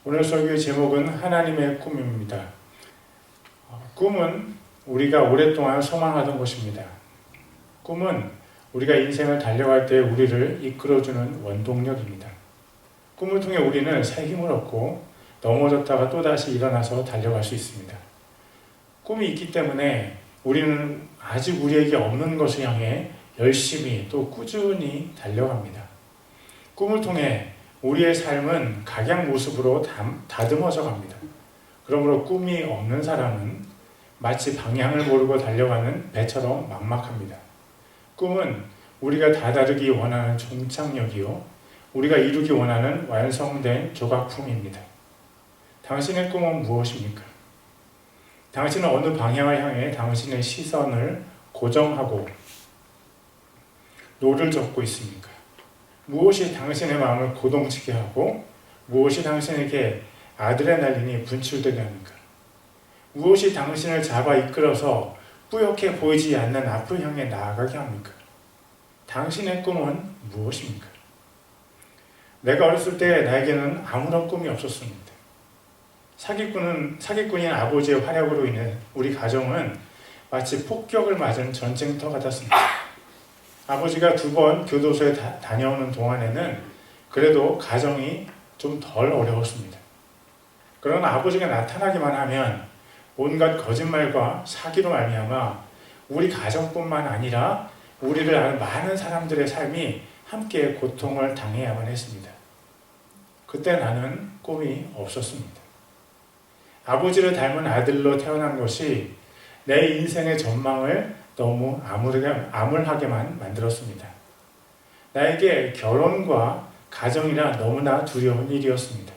오늘 설교의 제목은 하나님의 꿈입니다. 꿈은 우리가 오랫동안 소망하던 것입니다. 꿈은 우리가 인생을 달려갈 때 우리를 이끌어주는 원동력입니다. 꿈을 통해 우리는 새 힘을 얻고 넘어졌다가 또다시 일어나서 달려갈 수 있습니다. 꿈이 있기 때문에 우리는 아직 우리에게 없는 것을 향해 열심히 또 꾸준히 달려갑니다. 꿈을 통해 우리의 삶은 각양 모습으로 다듬어져 갑니다. 그러므로 꿈이 없는 사람은 마치 방향을 모르고 달려가는 배처럼 막막합니다. 꿈은 우리가 다다르기 원하는 종착역이요, 우리가 이루기 원하는 완성된 조각품입니다. 당신의 꿈은 무엇입니까? 당신은 어느 방향을 향해 당신의 시선을 고정하고 노를 젓고 있습니까? 무엇이 당신의 마음을 고동치게 하고 무엇이 당신에게 아드레날린이 분출되게 합니까? 무엇이 당신을 잡아 이끌어서 뿌옇게 보이지 않는 앞을 향해 나아가게 합니까? 당신의 꿈은 무엇입니까? 내가 어렸을 때 나에게는 아무런 꿈이 없었습니다. 사기꾼인 아버지의 활약으로 인해 우리 가정은 마치 폭격을 맞은 전쟁터 같았습니다. 아버지가 2번 교도소에 다녀오는 동안에는 그래도 가정이 좀 덜 어려웠습니다. 그러나 아버지가 나타나기만 하면 온갖 거짓말과 사기로 말미암아 우리 가정뿐만 아니라 우리를 아는 많은 사람들의 삶이 함께 고통을 당해야만 했습니다. 그때 나는 꿈이 없었습니다. 아버지를 닮은 아들로 태어난 것이 내 인생의 전망을 너무 암울하게만 만들었습니다. 나에게 결혼과 가정이라 너무나 두려운 일이었습니다.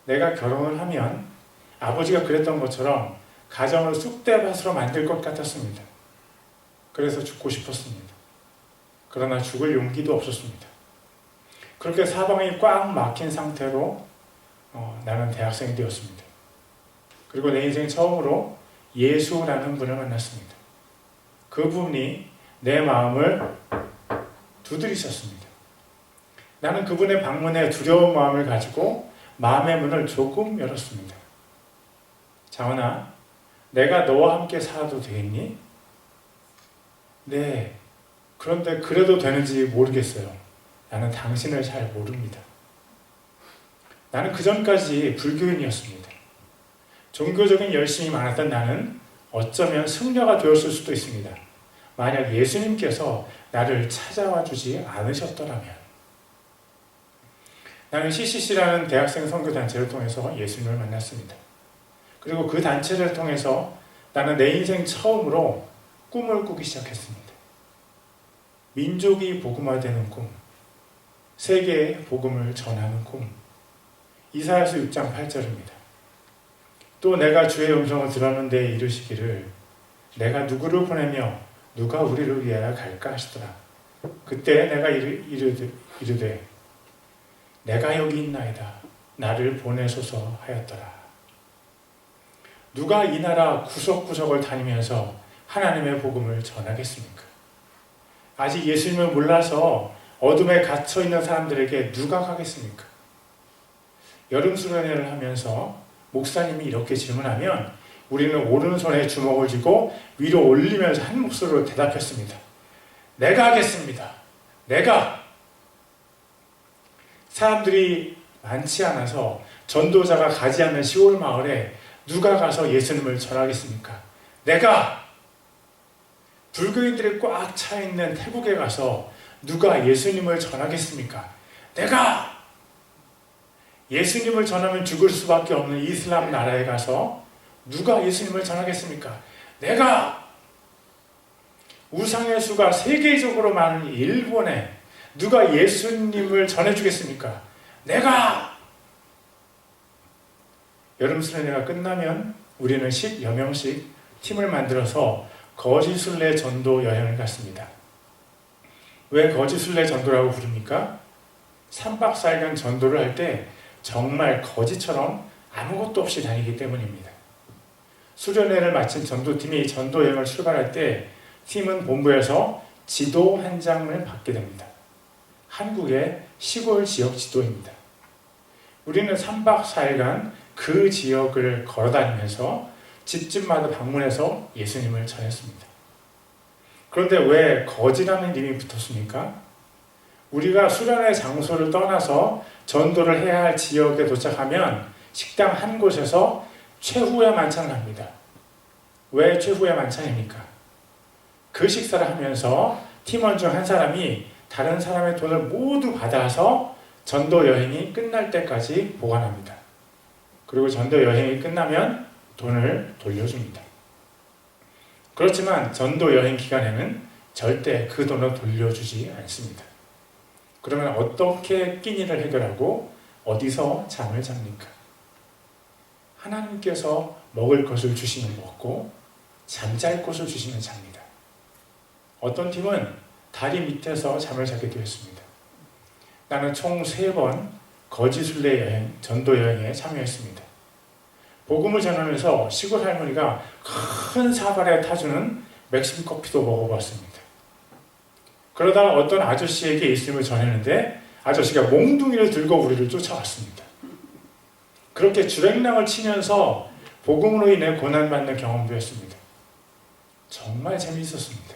내가 결혼을 하면 아버지가 그랬던 것처럼 가정을 쑥대밭으로 만들 것 같았습니다. 그래서 죽고 싶었습니다. 그러나 죽을 용기도 없었습니다. 그렇게 사방이 꽉 막힌 상태로 나는 대학생이 되었습니다. 그리고 내 인생 처음으로 예수라는 분을 만났습니다. 그분이 내 마음을 두드리셨습니다. 나는 그분의 방문에 두려운 마음을 가지고 마음의 문을 조금 열었습니다. 자원아, 내가 너와 함께 살아도 되겠니? 네, 그런데 그래도 되는지 모르겠어요. 나는 당신을 잘 모릅니다. 나는 그전까지 불교인이었습니다. 종교적인 열심이 많았던 나는 어쩌면 승려가 되었을 수도 있습니다. 만약 예수님께서 나를 찾아와 주지 않으셨더라면. 나는 CCC라는 대학생 선교단체를 통해서 예수님을 만났습니다. 그리고 그 단체를 통해서 나는 내 인생 처음으로 꿈을 꾸기 시작했습니다. 민족이 복음화되는 꿈, 세계에 복음을 전하는 꿈. 이사야서 6장 8절입니다. 또 내가 주의 음성을 들었는데 이르시기를 내가 누구를 보내며 누가 우리를 위하여 갈까 하시더라. 그때 내가 이르되 내가 여기 있나이다. 나를 보내소서 하였더라. 누가 이 나라 구석구석을 다니면서 하나님의 복음을 전하겠습니까? 아직 예수님을 몰라서 어둠에 갇혀있는 사람들에게 누가 가겠습니까? 여름 수련회를 하면서 목사님이 이렇게 질문하면 우리는 오른손에 주먹을 쥐고 위로 올리면서 한 목소리로 대답했습니다. 내가 하겠습니다. 내가! 사람들이 많지 않아서 전도자가 가지 않는 시골 마을에 누가 가서 예수님을 전하겠습니까? 내가! 불교인들이 꽉 차있는 태국에 가서 누가 예수님을 전하겠습니까? 내가! 예수님을 전하면 죽을 수밖에 없는 이슬람 나라에 가서 누가 예수님을 전하겠습니까? 내가! 우상의 수가 세계적으로 많은 일본에 누가 예수님을 전해주겠습니까? 내가! 여름 수련회가 끝나면 우리는 10여 명씩 팀을 만들어서 거지순례 전도 여행을 갔습니다. 왜 거지순례 전도라고 부릅니까? 3박 4일간 전도를 할 때 정말 거지처럼 아무것도 없이 다니기 때문입니다. 수련회를 마친 전도팀이 전도여행을 출발할 때 팀은 본부에서 지도 한 장을 받게 됩니다. 한국의 시골 지역 지도입니다. 우리는 3박 4일간 그 지역을 걸어다니면서 집집마다 방문해서 예수님을 전했습니다. 그런데 왜 거지라는 이름이 붙었습니까? 우리가 수련의 장소를 떠나서 전도를 해야 할 지역에 도착하면 식당 한 곳에서 최후의 만찬을 합니다. 왜 최후의 만찬입니까? 그 식사를 하면서 팀원 중 한 사람이 다른 사람의 돈을 모두 받아서 전도 여행이 끝날 때까지 보관합니다. 그리고 전도 여행이 끝나면 돈을 돌려줍니다. 그렇지만 전도 여행 기간에는 절대 그 돈을 돌려주지 않습니다. 그러면 어떻게 끼니를 해결하고 어디서 잠을 잡니까? 하나님께서 먹을 것을 주시면 먹고 잠잘 곳을 주시면 잡니다. 어떤 팀은 다리 밑에서 잠을 자게 되었습니다. 나는 총 3번 거지순례 여행, 전도 여행에 참여했습니다. 복음을 전하면서 시골 할머니가 큰 사발에 타주는 멕시코 커피도 먹어봤습니다. 그러다가 어떤 아저씨에게 예수님을 전했는데 아저씨가 몽둥이를 들고 우리를 쫓아왔습니다. 그렇게 주랭랑을 치면서 복음으로 인해 고난받는 경험도 했습니다. 정말 재미있었습니다.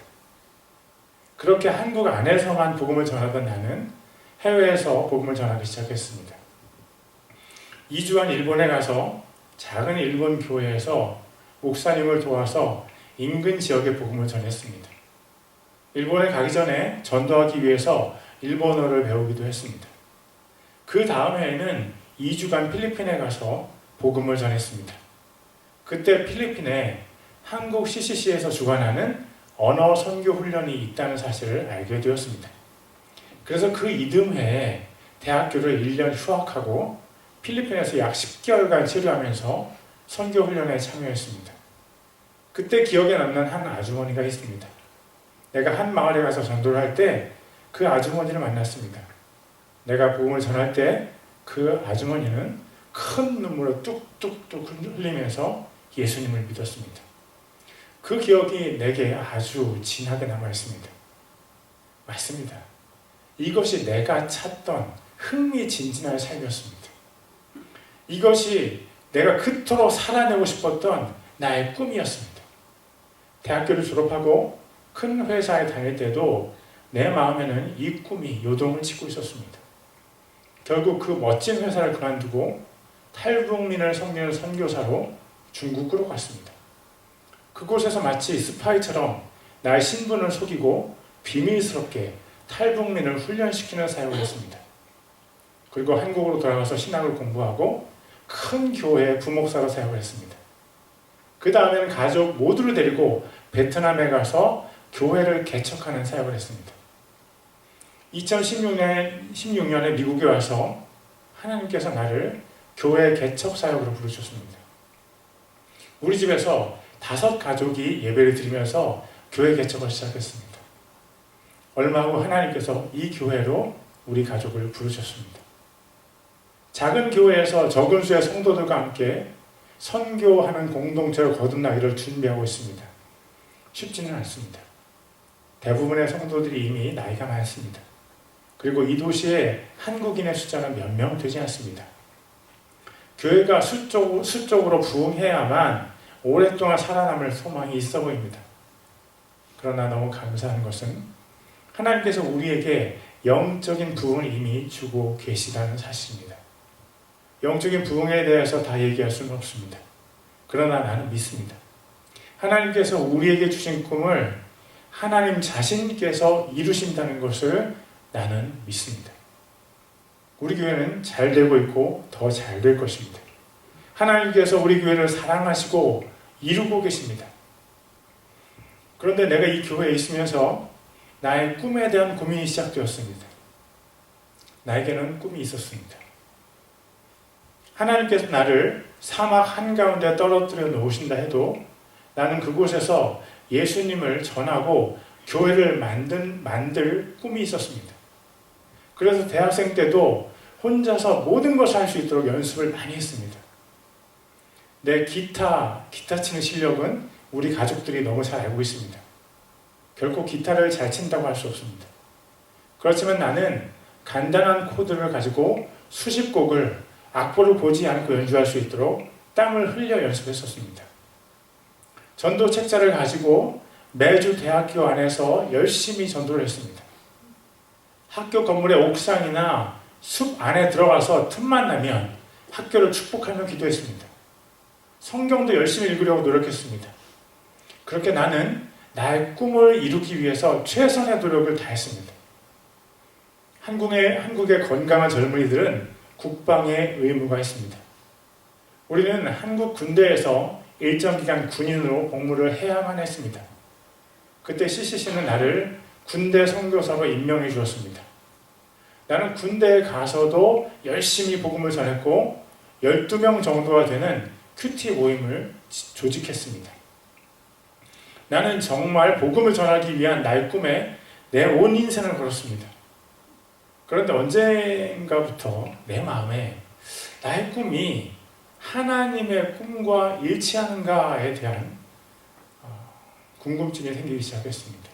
그렇게 한국 안에서만 복음을 전하던 나는 해외에서 복음을 전하기 시작했습니다. 2주간 일본에 가서 작은 일본 교회에서 목사님을 도와서 인근 지역의 복음을 전했습니다. 일본에 가기 전에 전도하기 위해서 일본어를 배우기도 했습니다. 그 다음 해에는 2주간 필리핀에 가서 복음을 전했습니다. 그때 필리핀에 한국 CCC에서 주관하는 언어 선교 훈련이 있다는 사실을 알게 되었습니다. 그래서 그 이듬해에 대학교를 1년 휴학하고 필리핀에서 약 10개월간 체류하면서 선교 훈련에 참여했습니다. 그때 기억에 남는 한 아주머니가 있습니다. 내가 한 마을에 가서 전도를 할 때 그 아주머니를 만났습니다. 내가 복음을 전할 때 그 아주머니는 큰 눈물을 뚝뚝뚝 흘리면서 예수님을 믿었습니다. 그 기억이 내게 아주 진하게 남아있습니다. 맞습니다. 이것이 내가 찾던 흥미진진한 삶이었습니다. 이것이 내가 그토록 살아내고 싶었던 나의 꿈이었습니다. 대학교를 졸업하고 큰 회사에 다닐 때도 내 마음에는 이 꿈이 요동을 치고 있었습니다. 결국 그 멋진 회사를 그만두고 탈북민을 섬기는 선교사로 중국으로 갔습니다. 그곳에서 마치 스파이처럼 나의 신분을 속이고 비밀스럽게 탈북민을 훈련시키는 사역을 했습니다. 그리고 한국으로 돌아가서 신학을 공부하고 큰 교회의 부목사로 사역을 했습니다. 그 다음에는 가족 모두를 데리고 베트남에 가서 교회를 개척하는 사역을 했습니다. 2016년에 미국에 와서 하나님께서 나를 교회 개척 사역으로 부르셨습니다. 우리 집에서 5 가족이 예배를 드리면서 교회 개척을 시작했습니다. 얼마 후 하나님께서 이 교회로 우리 가족을 부르셨습니다. 작은 교회에서 적은 수의 성도들과 함께 선교하는 공동체를 거듭나기를 준비하고 있습니다. 쉽지는 않습니다. 대부분의 성도들이 이미 나이가 많습니다. 그리고 이 도시에 한국인의 숫자는 몇 명 되지 않습니다. 교회가 수적으로 부흥해야만 오랫동안 살아남을 소망이 있어 보입니다. 그러나 너무 감사한 것은 하나님께서 우리에게 영적인 부흥을 이미 주고 계시다는 사실입니다. 영적인 부흥에 대해서 다 얘기할 수는 없습니다. 그러나 나는 믿습니다. 하나님께서 우리에게 주신 꿈을 하나님 자신께서 이루신다는 것을 나는 믿습니다. 우리 교회는 잘 되고 있고 더 잘 될 것입니다. 하나님께서 우리 교회를 사랑하시고 이루고 계십니다. 그런데 내가 이 교회에 있으면서 나의 꿈에 대한 고민이 시작되었습니다. 나에게는 꿈이 있었습니다. 하나님께서 나를 사막 한가운데 떨어뜨려 놓으신다 해도 나는 그곳에서 예수님을 전하고 교회를 만들 꿈이 있었습니다. 그래서 대학생 때도 혼자서 모든 것을 할 수 있도록 연습을 많이 했습니다. 내 기타 치는 실력은 우리 가족들이 너무 잘 알고 있습니다. 결코 기타를 잘 친다고 할 수 없습니다. 그렇지만 나는 간단한 코드를 가지고 수십 곡을 악보를 보지 않고 연주할 수 있도록 땀을 흘려 연습했었습니다. 전도 책자를 가지고 매주 대학교 안에서 열심히 전도를 했습니다. 학교 건물의 옥상이나 숲 안에 들어가서 틈만 나면 학교를 축복하며 기도했습니다. 성경도 열심히 읽으려고 노력했습니다. 그렇게 나는 나의 꿈을 이루기 위해서 최선의 노력을 다했습니다. 한국의 건강한 젊은이들은 국방의 의무가 있습니다. 우리는 한국 군대에서 일정 기간 군인으로 복무를 해야만 했습니다. 그때 CCC는 나를 군대 선교사로 임명해 주었습니다. 나는 군대에 가서도 열심히 복음을 전했고 12명 정도가 되는 큐티 모임을 조직했습니다. 나는 정말 복음을 전하기 위한 나의 꿈에 내 온 인생을 걸었습니다. 그런데 언젠가부터 내 마음에 나의 꿈이 하나님의 꿈과 일치하는가에 대한 궁금증이 생기기 시작했습니다.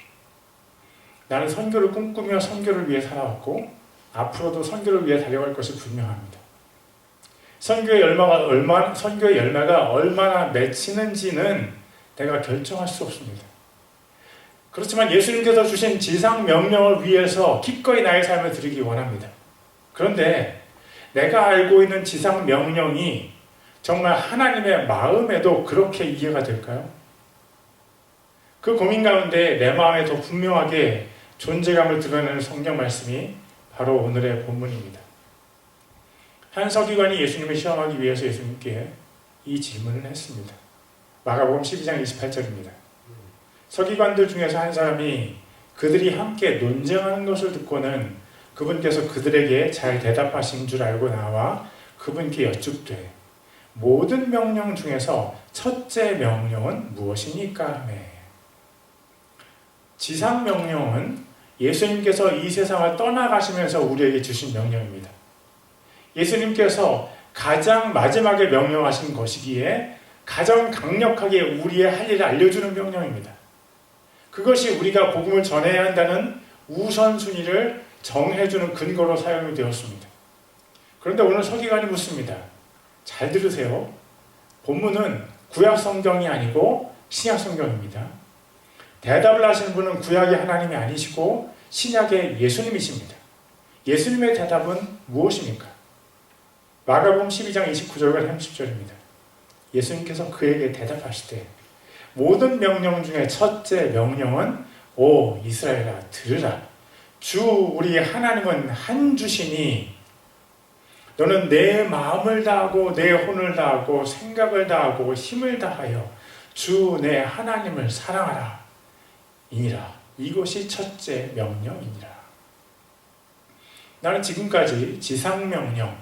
나는 선교를 꿈꾸며 선교를 위해 살아왔고 앞으로도 선교를 위해 달려갈 것이 분명합니다. 선교의 열매가 얼마나 맺히는지는 내가 결정할 수 없습니다. 그렇지만 예수님께서 주신 지상 명령을 위해서 기꺼이 나의 삶을 드리기 원합니다. 그런데 내가 알고 있는 지상 명령이 정말 하나님의 마음에도 그렇게 이해가 될까요? 그 고민 가운데 내 마음에 더 분명하게 존재감을 드러내는 성경 말씀이 바로 오늘의 본문입니다. 한 서기관이 예수님을 시험하기 위해서 예수님께 이 질문을 했습니다. 마가복음 12장 28절입니다. 서기관들 중에서 한 사람이 그들이 함께 논쟁하는 것을 듣고는 그분께서 그들에게 잘 대답하신 줄 알고 나와 그분께 여쭙되 모든 명령 중에서 첫째 명령은 무엇이니까 하매. 지상 명령은 예수님께서 이 세상을 떠나가시면서 우리에게 주신 명령입니다. 예수님께서 가장 마지막에 명령하신 것이기에 가장 강력하게 우리의 할 일을 알려주는 명령입니다. 그것이 우리가 복음을 전해야 한다는 우선순위를 정해주는 근거로 사용이 되었습니다. 그런데 오늘 서기관이 묻습니다. 잘 들으세요. 본문은 구약 성경이 아니고 신약 성경입니다. 대답을 하시는 분은 구약의 하나님이 아니시고 신약의 예수님이십니다. 예수님의 대답은 무엇입니까? 마가복음 12장 29절과 30절입니다. 예수님께서 그에게 대답하시되 모든 명령 중에 첫째 명령은 오 이스라엘아 들으라. 주 우리 하나님은 한 주시니 너는 내 마음을 다하고 내 혼을 다하고 생각을 다하고 힘을 다하여 주 내 하나님을 사랑하라. 이니라. 이것이 첫째 명령이니라. 나는 지금까지 지상명령,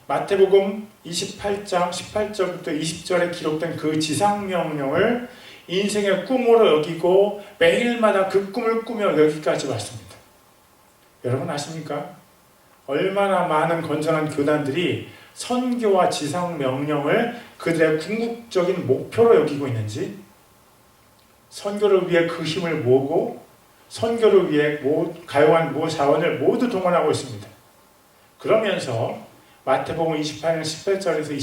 마태복음 28장 18절부터 20절에 기록된 그 지상명령을 인생의 꿈으로 여기고 매일마다 그 꿈을 꾸며 여기까지 왔습니다. 여러분 아십니까? 얼마나 많은 건전한 교단들이 선교와 지상명령을 그들의 궁극적인 목표로 여기고 있는지, 선교를 위해 그 힘을 모으고 선교를 위해 가용한 자원을 모두 동원하고 있습니다. 그러면서 마태복음 28장 18절에서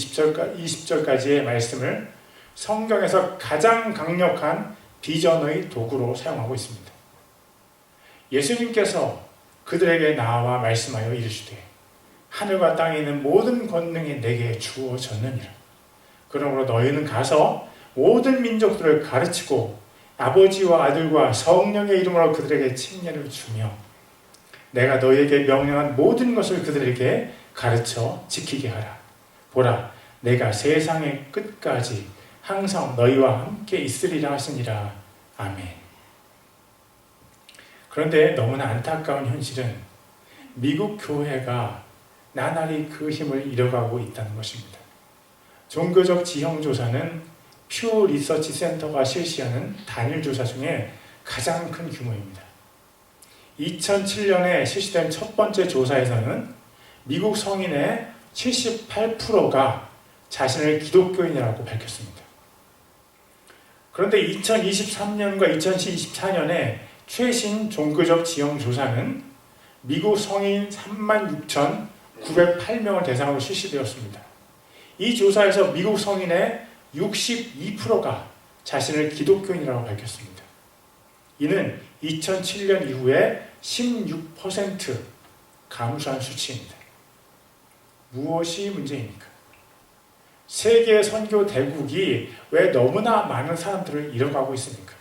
20절까지의 말씀을 성경에서 가장 강력한 비전의 도구로 사용하고 있습니다. 예수님께서 그들에게 나와 말씀하여 이르시되 하늘과 땅에 있는 모든 권능이 내게 주어졌느니라. 그러므로 너희는 가서 모든 민족들을 가르치고 아버지와 아들과 성령의 이름으로 그들에게 칭례를 주며 내가 너희에게 명령한 모든 것을 그들에게 가르쳐 지키게 하라. 보라, 내가 세상의 끝까지 항상 너희와 함께 있으리라 하시니라. 아멘. 그런데 너무나 안타까운 현실은 미국 교회가 나날이 그 힘을 잃어가고 있다는 것입니다. 종교적 지형조사는 퓨 리서치 센터가 실시하는 단일 조사 중에 가장 큰 규모입니다. 2007년에 실시된 첫 번째 조사에서는 미국 성인의 78%가 자신을 기독교인이라고 밝혔습니다. 그런데 2023년과 2024년에 최신 종교적 지형 조사는 미국 성인 908명을 대상으로 실시되었습니다. 이 조사에서 미국 성인의 62%가 자신을 기독교인이라고 밝혔습니다. 이는 2007년 이후에 16% 감소한 수치입니다. 무엇이 문제입니까? 세계 선교 대국이 왜 너무나 많은 사람들을 잃어가고 있습니까?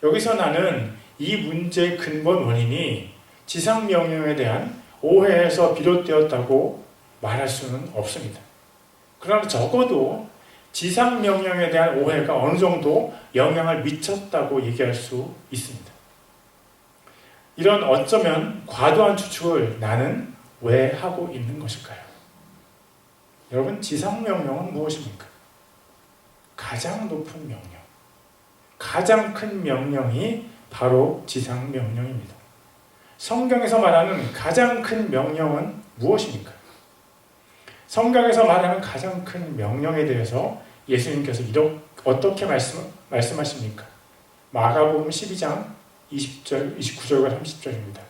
여기서 나는 이 문제의 근본 원인이 지상명령에 대한 오해에서 비롯되었다고 말할 수는 없습니다. 그러나 적어도 지상명령에 대한 오해가 어느 정도 영향을 미쳤다고 얘기할 수 있습니다. 이런 어쩌면 과도한 추측을 나는 왜 하고 있는 것일까요? 여러분, 지상명령은 무엇입니까? 가장 높은 명령, 가장 큰 명령이 바로 지상명령입니다. 성경에서 말하는 가장 큰 명령은 무엇입니까? 성경에서 말하는 가장 큰 명령에 대해서 예수님께서 어떻게 말씀하십니까? 마가복음 12장 20절, 29절과 30절입니다.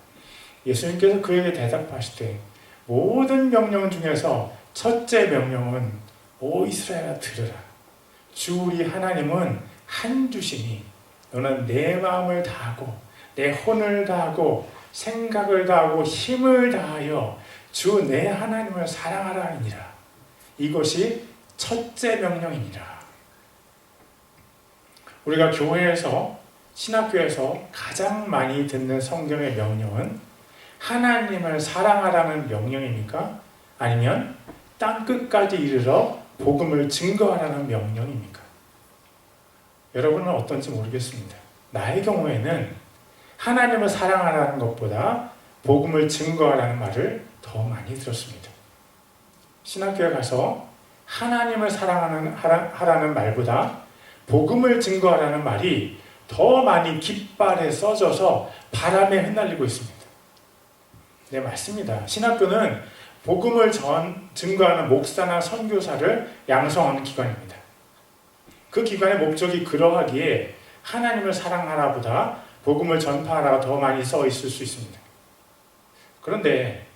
예수님께서 그에게 대답하시되 모든 명령 중에서 첫째 명령은 오 이스라엘아 들으라. 주 우리 하나님은 한 주시니 너는 내 마음을 다하고 내 혼을 다하고 생각을 다하고 힘을 다하여 주 내 하나님을 사랑하라니라. 이것이 첫째 명령이니라. 우리가 교회에서 신학교에서 가장 많이 듣는 성경의 명령은 하나님을 사랑하라는 명령입니까? 아니면 땅끝까지 이르러 복음을 증거하라는 명령입니까? 여러분은 어떤지 모르겠습니다. 나의 경우에는 하나님을 사랑하라는 것보다 복음을 증거하라는 말을 더 많이 들었습니다. 신학교에 가서 하나님을 사랑하라는 말보다 복음을 증거하라는 말이 더 많이 깃발에 써져서 바람에 흩날리고 있습니다. 네, 맞습니다. 신학교는 복음을 증거하는 목사나 선교사를 양성하는 기관입니다. 그 기관의 목적이 그러하기에 하나님을 사랑하라보다 복음을 전파하라가 더 많이 써 있을 수 있습니다. 그런데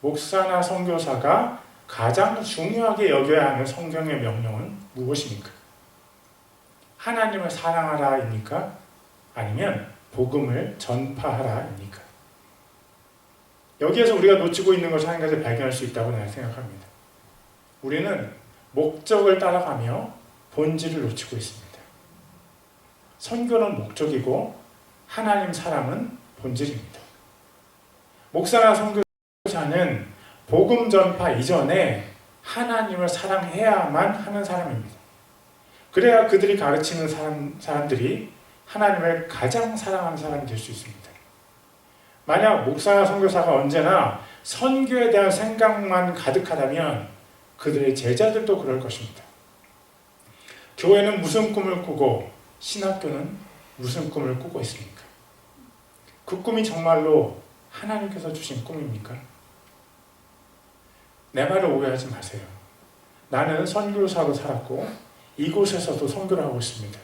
목사나 선교사가 가장 중요하게 여겨야 하는 성경의 명령은 무엇입니까? 하나님을 사랑하라입니까? 아니면 복음을 전파하라입니까? 여기에서 우리가 놓치고 있는 것을 한 가지 발견할 수 있다고 나는 생각합니다. 우리는 목적을 따라가며 본질을 놓치고 있습니다. 선교는 목적이고 하나님 사랑은 본질입니다. 목사나 선교사는 복음 전파 이전에 하나님을 사랑해야만 하는 사람입니다. 그래야 그들이 가르치는 사람들이 하나님을 가장 사랑하는 사람이 될 수 있습니다. 만약 목사나 선교사가 언제나 선교에 대한 생각만 가득하다면 그들의 제자들도 그럴 것입니다. 교회는 무슨 꿈을 꾸고 신학교는 무슨 꿈을 꾸고 있습니까? 그 꿈이 정말로 하나님께서 주신 꿈입니까? 내 말을 오해하지 마세요. 나는 선교사로 살았고 이곳에서도 선교를 하고 있습니다.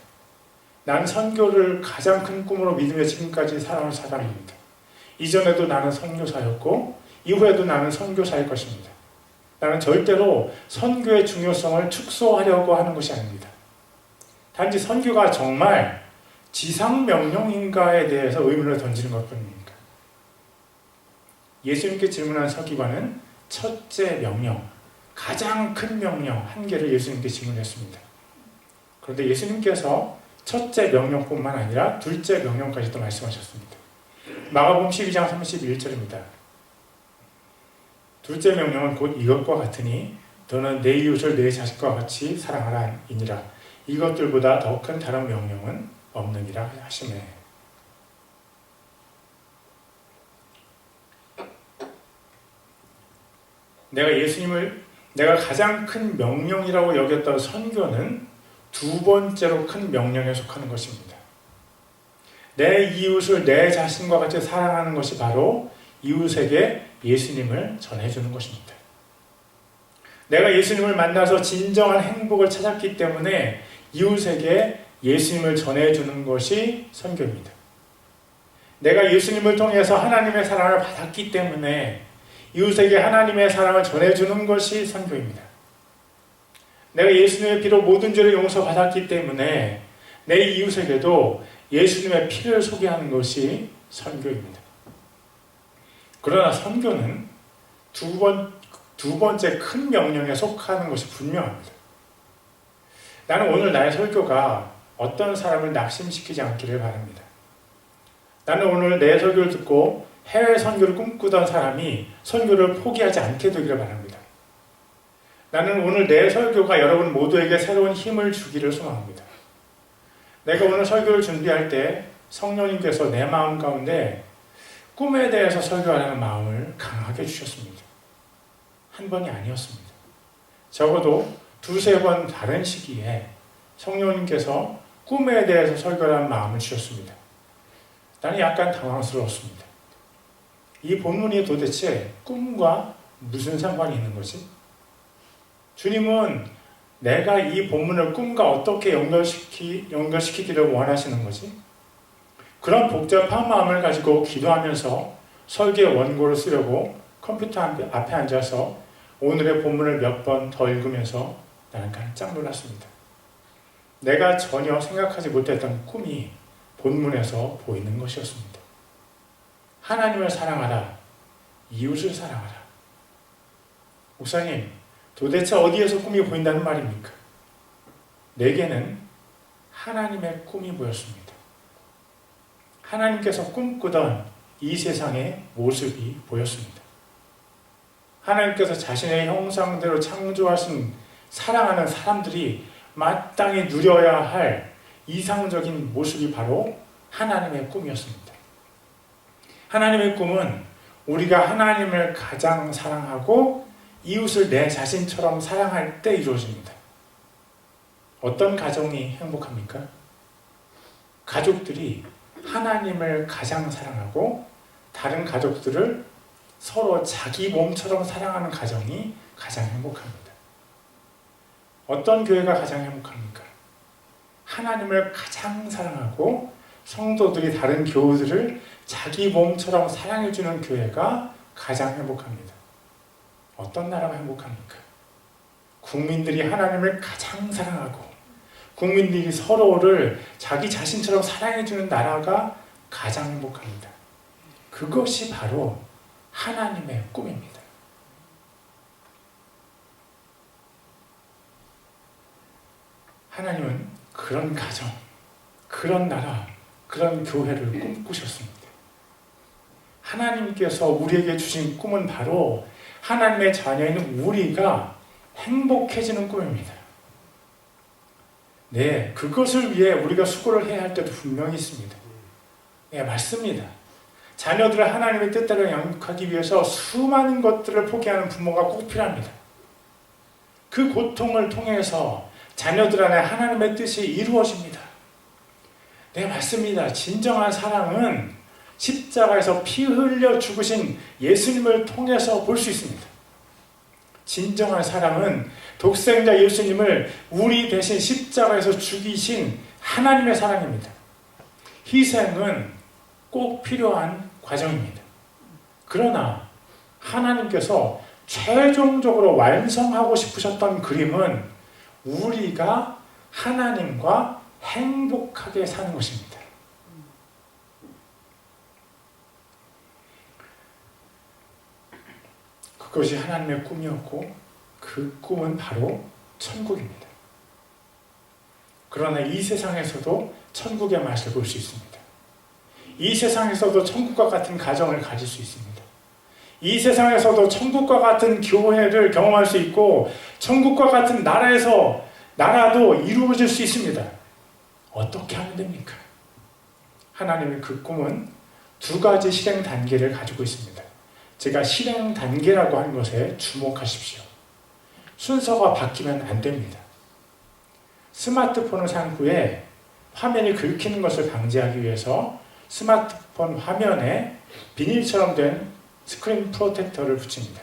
나는 선교를 가장 큰 꿈으로 믿으며 지금까지 살아온 사람입니다. 이전에도 나는 선교사였고 이후에도 나는 선교사일 것입니다. 나는 절대로 선교의 중요성을 축소하려고 하는 것이 아닙니다. 단지 선교가 정말 지상명령인가에 대해서 의문을 던지는 것뿐입니다. 예수님께 질문한 서기관은 첫째 명령, 가장 큰 명령 한 개를 예수님께 질문했습니다. 그런데 예수님께서 첫째 명령뿐만 아니라 둘째 명령까지도 말씀하셨습니다. 마가복음 12장 31절입니다. 둘째 명령은 곧 이것과 같으니 너는 내 이웃을 내 자식과 같이 사랑하라이니라. 이것들보다 더 큰 다른 명령은 없느니라 하시네. 내가 가장 큰 명령이라고 여겼던 선교는 두 번째로 큰 명령에 속하는 것입니다. 내 이웃을 내 자신과 같이 사랑하는 것이 바로 이웃에게 예수님을 전해주는 것입니다. 내가 예수님을 만나서 진정한 행복을 찾았기 때문에 이웃에게 예수님을 전해주는 것이 선교입니다. 내가 예수님을 통해서 하나님의 사랑을 받았기 때문에 이웃에게 하나님의 사랑을 전해주는 것이 선교입니다. 내가 예수님의 피로 모든 죄를 용서받았기 때문에 내 이웃에게도 예수님의 피를 소개하는 것이 선교입니다. 그러나 선교는 두 번째 큰 명령에 속하는 것이 분명합니다. 나는 오늘 나의 설교가 어떤 사람을 낙심시키지 않기를 바랍니다. 나는 오늘 내 설교를 듣고 해외 선교를 꿈꾸던 사람이 선교를 포기하지 않게 되기를 바랍니다. 나는 오늘 내 설교가 여러분 모두에게 새로운 힘을 주기를 소망합니다. 내가 오늘 설교를 준비할 때 성령님께서 내 마음 가운데 꿈에 대해서 설교하라는 마음을 강하게 주셨습니다. 한 번이 아니었습니다. 적어도 두세 번 다른 시기에 성령님께서 꿈에 대해서 설교하라는 마음을 주셨습니다. 나는 약간 당황스러웠습니다. 이 본문이 도대체 꿈과 무슨 상관이 있는 거지? 주님은 내가 이 본문을 꿈과 어떻게 연결시키기를 원하시는 거지? 그런 복잡한 마음을 가지고 기도하면서 설교의 원고를 쓰려고 컴퓨터 앞에 앉아서 오늘의 본문을 몇 번 더 읽으면서 나는 깜짝 놀랐습니다. 내가 전혀 생각하지 못했던 꿈이 본문에서 보이는 것이었습니다. 하나님을 사랑하라, 이웃을 사랑하라. 목사님, 도대체 어디에서 꿈이 보인다는 말입니까? 내게는 하나님의 꿈이 보였습니다. 하나님께서 꿈꾸던 이 세상의 모습이 보였습니다. 하나님께서 자신의 형상대로 창조하신 사랑하는 사람들이 마땅히 누려야 할 이상적인 모습이 바로 하나님의 꿈이었습니다. 하나님의 꿈은 우리가 하나님을 가장 사랑하고 이웃을 내 자신처럼 사랑할 때 이루어집니다. 어떤 가정이 행복합니까? 가족들이 하나님을 가장 사랑하고 다른 가족들을 서로 자기 몸처럼 사랑하는 가정이 가장 행복합니다. 어떤 교회가 가장 행복합니까? 하나님을 가장 사랑하고 성도들이 다른 교우들을 자기 몸처럼 사랑해주는 교회가 가장 행복합니다. 어떤 나라가 행복합니까? 국민들이 하나님을 가장 사랑하고 국민들이 서로를 자기 자신처럼 사랑해주는 나라가 가장 행복합니다. 그것이 바로 하나님의 꿈입니다. 하나님은 그런 가정, 그런 나라, 그런 교회를 꿈꾸셨습니다. 하나님께서 우리에게 주신 꿈은 바로 하나님의 자녀인 우리가 행복해지는 꿈입니다. 네, 그것을 위해 우리가 수고를 해야 할 때도 분명히 있습니다. 네, 맞습니다. 자녀들을 하나님의 뜻대로 양육하기 위해서 수많은 것들을 포기하는 부모가 꼭 필요합니다. 그 고통을 통해서 자녀들 안에 하나님의 뜻이 이루어집니다. 네, 맞습니다. 진정한 사랑은 십자가에서 피 흘려 죽으신 예수님을 통해서 볼 수 있습니다. 진정한 사랑은 독생자 예수님을 우리 대신 십자가에서 죽이신 하나님의 사랑입니다. 희생은 꼭 필요한 과정입니다. 그러나 하나님께서 최종적으로 완성하고 싶으셨던 그림은 우리가 하나님과 행복하게 사는 것입니다. 그것이 하나님의 꿈이었고 그 꿈은 바로 천국입니다. 그러나 이 세상에서도 천국의 맛을 볼 수 있습니다. 이 세상에서도 천국과 같은 가정을 가질 수 있습니다. 이 세상에서도 천국과 같은 교회를 경험할 수 있고 천국과 같은 나라도 이루어질 수 있습니다. 어떻게 하면 됩니까? 하나님의 그 꿈은 두 가지 실행 단계를 가지고 있습니다. 제가 실행 단계라고 하는 것에 주목하십시오. 순서가 바뀌면 안 됩니다. 스마트폰을 산 후에 화면이 긁히는 것을 방지하기 위해서 스마트폰 화면에 비닐처럼 된 스크린 프로텍터를 붙입니다.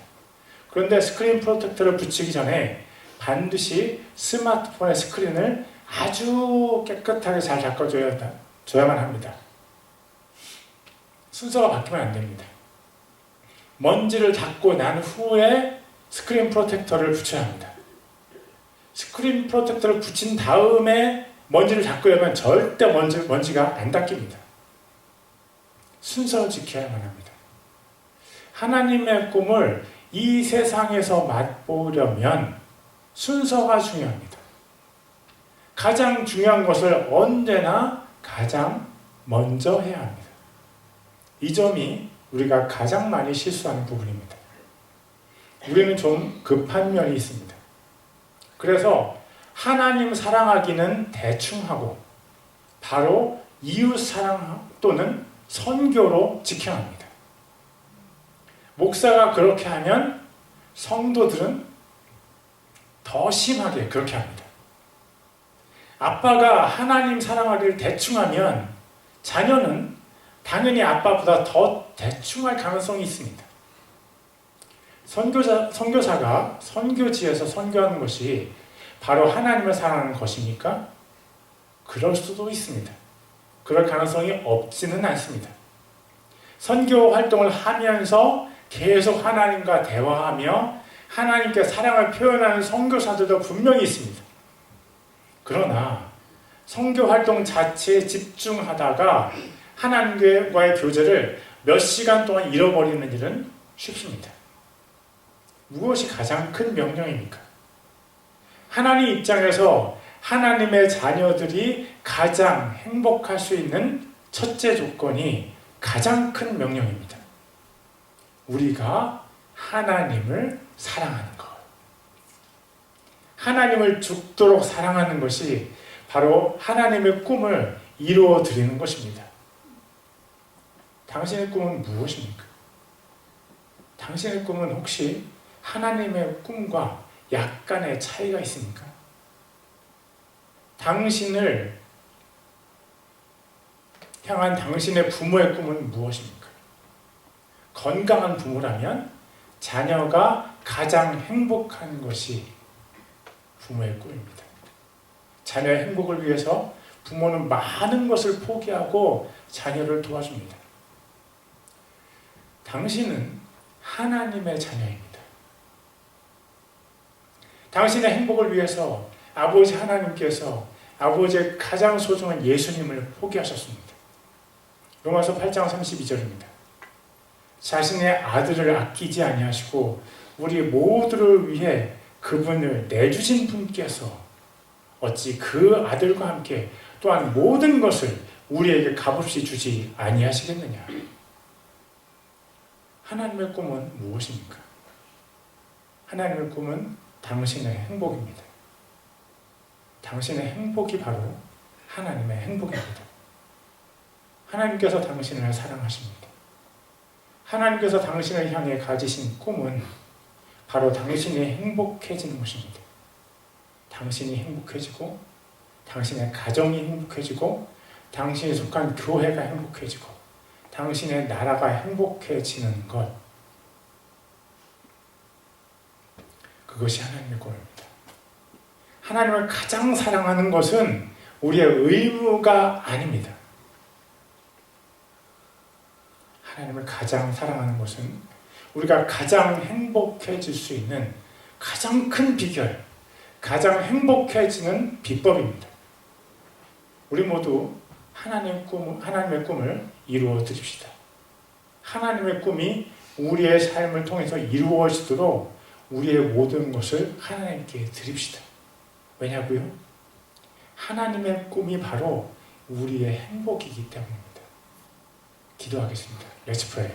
그런데 스크린 프로텍터를 붙이기 전에 반드시 스마트폰의 스크린을 아주 깨끗하게 잘 닦아줘야만 합니다. 순서가 바뀌면 안 됩니다. 먼지를 닦고 난 후에 스크린 프로텍터를 붙여야 합니다. 스크린 프로텍터를 붙인 다음에 먼지를 닦으려면 절대 먼지가 안 닦입니다. 순서 지켜야만 합니다. 하나님의 꿈을 이 세상에서 맛보려면 순서가 중요합니다. 가장 중요한 것을 언제나 가장 먼저 해야 합니다. 이 점이 우리가 가장 많이 실수하는 부분입니다. 우리는 좀 급한 면이 있습니다. 그래서 하나님 사랑하기는 대충 하고 바로 이웃 사랑 또는 선교로 지켜야 합니다. 목사가 그렇게 하면 성도들은 더 심하게 그렇게 합니다. 아빠가 하나님 사랑하기를 대충 하면 자녀는 당연히 아빠보다 더 대충 할 가능성이 있습니다. 선교사가 선교지에서 선교하는 것이 바로 하나님을 사랑하는 것입니까? 그럴 수도 있습니다. 그럴 가능성이 없지는 않습니다. 선교 활동을 하면서 계속 하나님과 대화하며 하나님께 사랑을 표현하는 선교사들도 분명히 있습니다. 그러나 선교 활동 자체에 집중하다가 하나님과의 교제를 몇 시간 동안 잃어버리는 일은 쉽습니다. 무엇이 가장 큰 명령입니까? 하나님 입장에서 하나님의 자녀들이 가장 행복할 수 있는 첫째 조건이 가장 큰 명령입니다. 우리가 하나님을 사랑하는 것. 하나님을 죽도록 사랑하는 것이 바로 하나님의 꿈을 이루어 드리는 것입니다. 당신의 꿈은 무엇입니까? 당신의 꿈은 혹시 하나님의 꿈과 약간의 차이가 있습니까? 당신을 향한 당신의 부모의 꿈은 무엇입니까? 건강한 부모라면 자녀가 가장 행복한 것이 부모의 꿈입니다. 자녀의 행복을 위해서 부모는 많은 것을 포기하고 자녀를 도와줍니다. 당신은 하나님의 자녀입니다. 당신의 행복을 위해서 아버지 하나님께서 아버지의 가장 소중한 예수님을 포기하셨습니다. 로마서 8장 32절입니다. 자신의 아들을 아끼지 아니하시고 우리 모두를 위해 그분을 내주신 분께서 어찌 그 아들과 함께 또한 모든 것을 우리에게 값없이 주지 아니하시겠느냐. 하나님의 꿈은 무엇입니까? 하나님의 꿈은 당신의 행복입니다. 당신의 행복이 바로 하나님의 행복입니다. 하나님께서 당신을 사랑하십니다. 하나님께서 당신을 향해 가지신 꿈은 바로 당신이 행복해지는 것입니다. 당신이 행복해지고 당신의 가정이 행복해지고 당신이 속한 교회가 행복해지고 당신의 나라가 행복해지는 것, 그것이 하나님의 꿈입니다. 하나님을 가장 사랑하는 것은 우리의 의무가 아닙니다. 하나님을 가장 사랑하는 것은 우리가 가장 행복해질 수 있는 가장 큰 비결, 가장 행복해지는 비법입니다. 우리 모두 하나님의 꿈을 이루어 드립시다. 하나님의 꿈이 우리의 삶을 통해서 이루어지도록 우리의 모든 것을 하나님께 드립시다. 왜냐고요? 하나님의 꿈이 바로 우리의 행복이기 때문입니다. 기도하겠습니다. Let's pray.